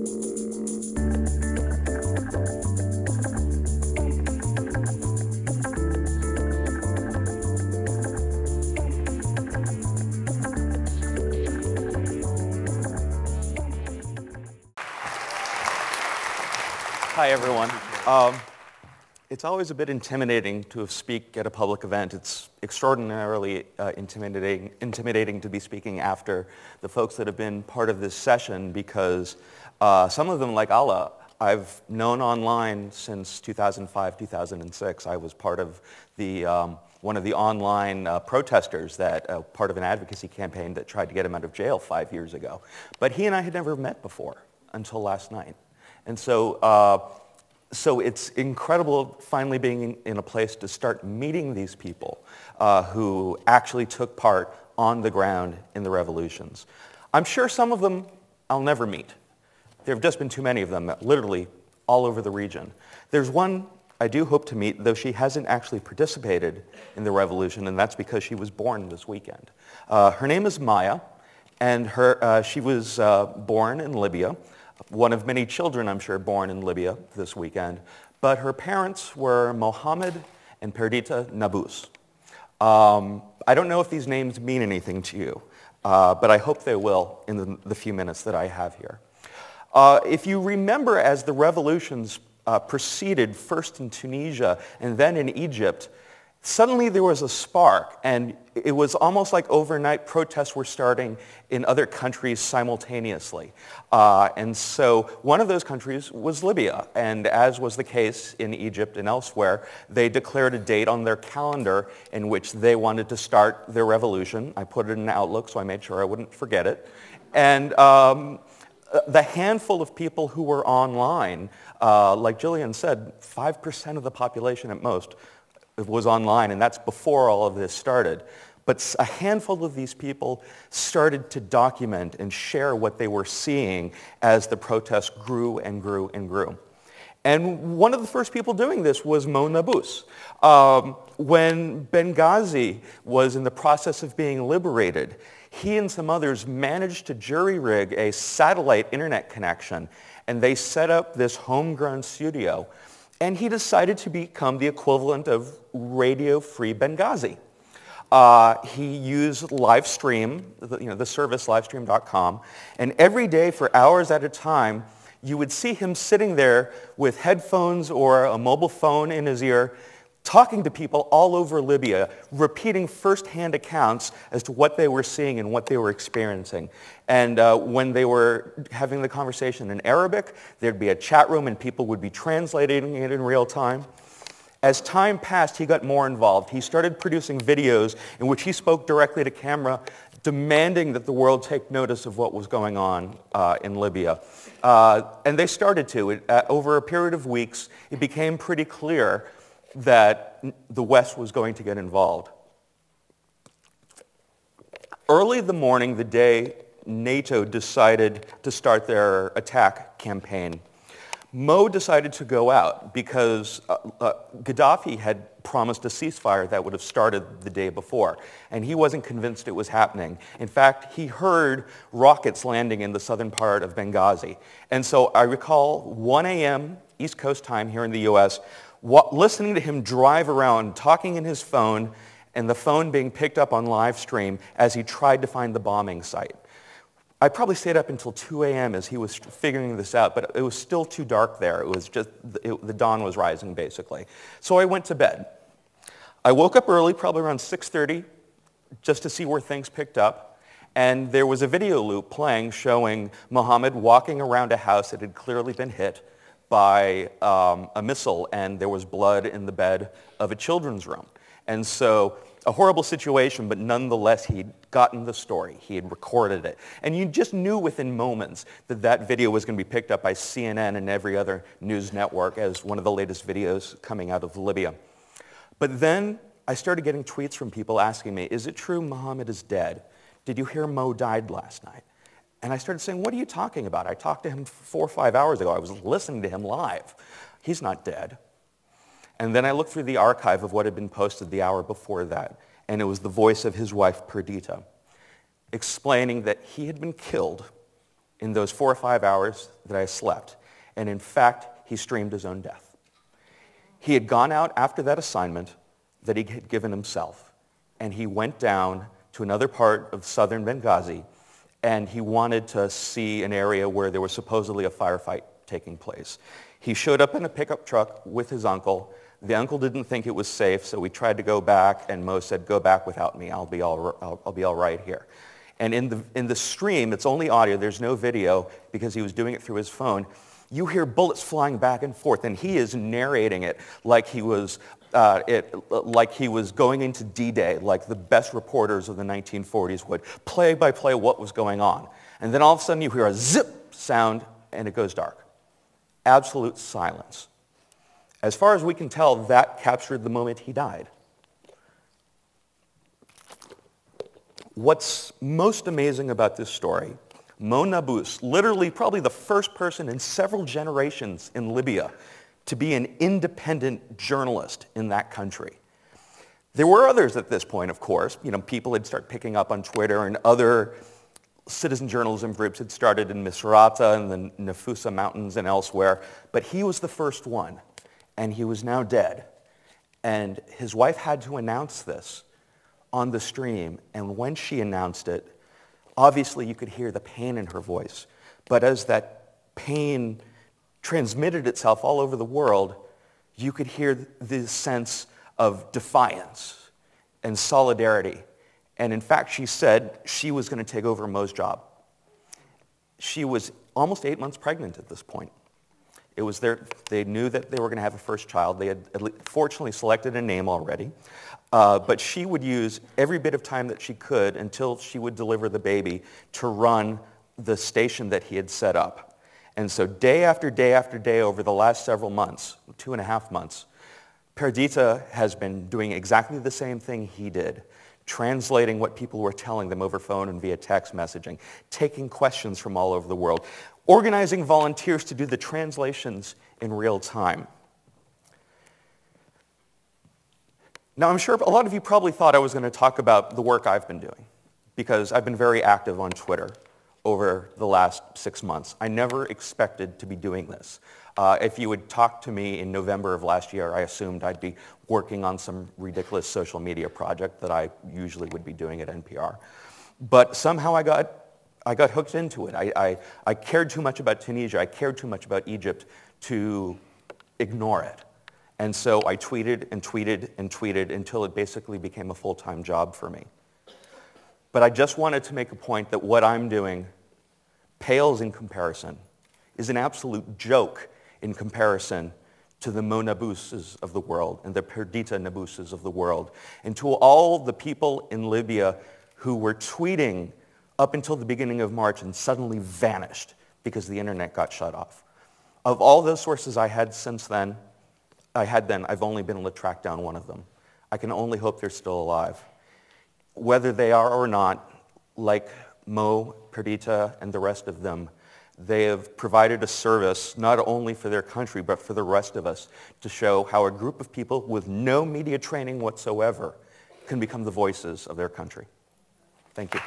Hi, everyone. It's always a bit intimidating to speak at a public event. It's extraordinarily intimidating to be speaking after the folks that have been part of this session because some of them, like Ala, I've known online since 2005, 2006. I was part of the one of the online protesters that part of an advocacy campaign that tried to get him out of jail 5 years ago. But he and I had never met before until last night. And so it's incredible finally being in a place to start meeting these people who actually took part on the ground in the revolutions. I'm sure some of them I'll never meet. There have just been too many of them, literally all over the region. There's one I do hope to meet, though she hasn't actually participated in the revolution, and that's because she was born this weekend. Her name is Maya, and she was born in Libya. One of many children, I'm sure, born in Libya this weekend. But her parents were Mohammed and Perdita Nabus. I don't know if these names mean anything to you, but I hope they will in the few minutes that I have here. If you remember, as the revolutions proceeded first in Tunisia and then in Egypt, suddenly there was a spark, and it was almost like overnight protests were starting in other countries simultaneously. And so one of those countries was Libya, and as was the case in Egypt and elsewhere, they declared a date on their calendar in which they wanted to start their revolution. I put it in Outlook, so I made sure I wouldn't forget it. And the handful of people who were online, like Jillian said, 5% of the population at most, was online, and that's before all of this started. But a handful of these people started to document and share what they were seeing as the protests grew and grew and grew. And one of the first people doing this was Mo Nabus. When Benghazi was in the process of being liberated, he and some others managed to jury-rig a satellite internet connection, and they set up this homegrown studio. And he decided to become the equivalent of Radio Free Benghazi. He used Livestream, the service livestream.com, and every day for hours at a time, you would see him sitting there with headphones or a mobile phone in his ear, talking to people all over Libya, repeating firsthand accounts as to what they were seeing and what they were experiencing. And when they were having the conversation in Arabic, there'd be a chat room and people would be translating it in real time. As time passed, he got more involved. He started producing videos in which he spoke directly to camera, demanding that the world take notice of what was going on in Libya. And they started to. Over a period of weeks, it became pretty clear that the West was going to get involved. Early the morning, the day NATO decided to start their attack campaign, Mo decided to go out because Gaddafi had promised a ceasefire that would have started the day before, and he wasn't convinced it was happening. In fact, he heard rockets landing in the southern part of Benghazi. And so I recall 1 a.m. East Coast time here in the US, listening to him drive around, talking in his phone, and the phone being picked up on live stream as he tried to find the bombing site. I probably stayed up until 2 a.m. as he was figuring this out, but it was still too dark there. It was just, the dawn was rising, basically. So I went to bed. I woke up early, probably around 6:30, just to see where things picked up, and there was a video loop playing showing Mohammed walking around a house that had clearly been hit by a missile, and there was blood in the bed of a children's room. And so a horrible situation, but nonetheless, he'd gotten the story. He had recorded it. And you just knew within moments that that video was going to be picked up by CNN and every other news network as one of the latest videos coming out of Libya. But then I started getting tweets from people asking me, is it true Mohammed is dead? Did you hear Mo died last night? And I started saying, what are you talking about? I talked to him 4 or 5 hours ago. I was listening to him live. He's not dead. And then I looked through the archive of what had been posted the hour before that, and it was the voice of his wife, Perdita, explaining that he had been killed in those 4 or 5 hours that I slept. And in fact, he streamed his own death. He had gone out after that assignment that he had given himself, and he went down to another part of southern Benghazi, and he wanted to see an area where there was supposedly a firefight taking place. He showed up in a pickup truck with his uncle. The uncle didn't think it was safe, so we tried to go back, and Mo said, "Go back without me. I'll be all right here." And in the stream, it's only audio, there's no video, because he was doing it through his phone. You hear bullets flying back and forth, and he is narrating it like he was going into D-Day, like the best reporters of the 1940s would, play by play what was going on. And then all of a sudden you hear a zip sound, and it goes dark. Absolute silence. As far as we can tell, that captured the moment he died. What's most amazing about this story, Mo Nabous, literally probably the first person in several generations in Libya to be an independent journalist in that country. There were others at this point, of course. People had started picking up on Twitter, and other citizen journalism groups had started in Misrata and the Nafusa Mountains and elsewhere, but he was the first one, and he was now dead. And his wife had to announce this on the stream, and when she announced it, obviously you could hear the pain in her voice, but as that pain transmitted itself all over the world, you could hear this sense of defiance and solidarity. And in fact, she said she was going to take over Mo's job. She was almost 8 months pregnant at this point. They knew that they were going to have a first child. They had fortunately selected a name already. But she would use every bit of time that she could until she would deliver the baby to run the station that he had set up. And so day after day after day over the last several months, 2.5 months, Perdita has been doing exactly the same thing he did, translating what people were telling them over phone and via text messaging, taking questions from all over the world, organizing volunteers to do the translations in real time. Now, I'm sure a lot of you probably thought I was going to talk about the work I've been doing, because I've been very active on Twitter over the last 6 months. I never expected to be doing this. If you had talked to me in November of last year, I assumed I'd be working on some ridiculous social media project that I usually would be doing at NPR. But somehow I got hooked into it. I cared too much about Tunisia. I cared too much about Egypt to ignore it. And so I tweeted and tweeted and tweeted until it basically became a full-time job for me. But I just wanted to make a point that what I'm doing pales in comparison, is an absolute joke in comparison to the Mo Nabouses of the world and the Perdita Nabouses of the world, and to all the people in Libya who were tweeting up until the beginning of March and suddenly vanished because the internet got shut off. Of all those sources I had since then, I've only been able to track down one of them. I can only hope they're still alive. Whether they are or not, like Mo, Perdita, and the rest of them, they have provided a service not only for their country, but for the rest of us, to show how a group of people with no media training whatsoever can become the voices of their country. Thank you.